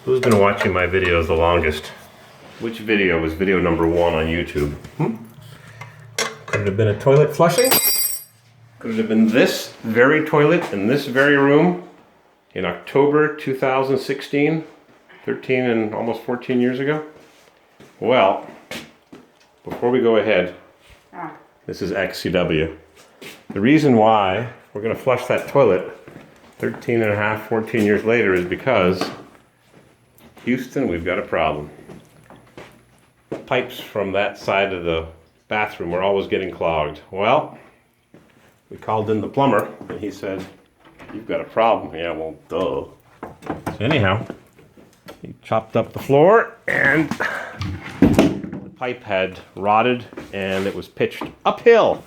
Who's been watching my videos the longest? Which video was video number 1 on YouTube? Could it have been a toilet flushing? Could it have been this very toilet in this very room in October 2016? 13 and almost 14 years ago? Well, before we go ahead, this is XCW. The reason why we're going to flush that toilet 13 and a half, 14 years later is because Houston, we've got a problem. Pipes from that side of the bathroom were always getting clogged. Well, we called in the plumber and he said, "You've got a problem." Yeah, well, duh. So anyhow, he chopped up the floor and the pipe had rotted and it was pitched uphill.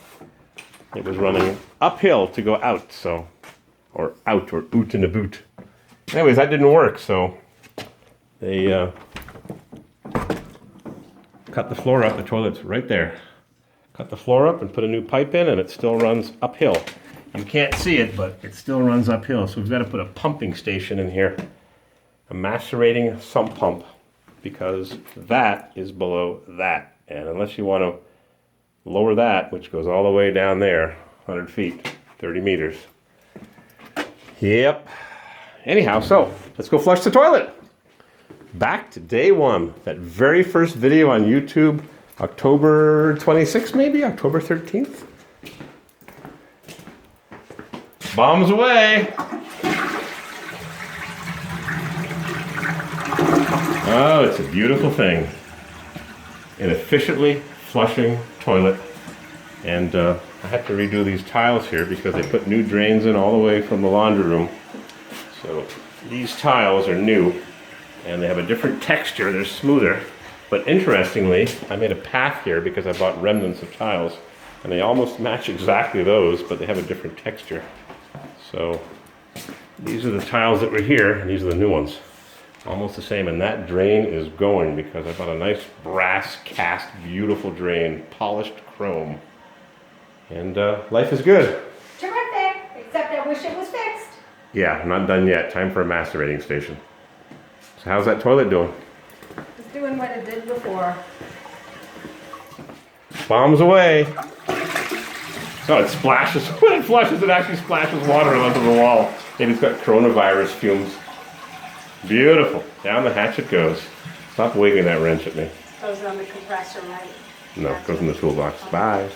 It was running uphill to go out, so, or out in a boot. Anyways, that didn't work, so they cut the floor up. The toilet's right there. Cut the floor up and put a new pipe in, and it still runs uphill. You can't see it, but it still runs uphill. So we've got to put a pumping station in here, a macerating sump pump, because that is below that. And unless you want to lower that, which goes all the way down there, 100 feet, 30 meters. Yep. Anyhow, so let's go flush the toilet. Back to day 1, that very first video on YouTube, October 26th, maybe? October 13th? Bombs away! Oh, it's a beautiful thing. An efficiently flushing toilet. And I had to redo these tiles here because they put new drains in all the way from the laundry room. So these tiles are new and they have a different texture. They're smoother. But interestingly, I made a path here because I bought remnants of tiles and they almost match exactly those, but they have a different texture. So these are the tiles that were here and these are the new ones. Almost the same, and that drain is going because I bought a nice brass cast, beautiful drain, polished chrome. And life is good. Terrific, except I wish it was fixed. Yeah, not done yet. Time for a macerating station. So how's that toilet doing? It's doing what it did before. Bombs away. So it splashes. When it flushes, it actually splashes water onto the wall. Maybe it's got coronavirus fumes. Beautiful. Down the hatch it goes. Stop waving that wrench at me. Goes on the compressor, right? No, it goes in the toolbox. Bye.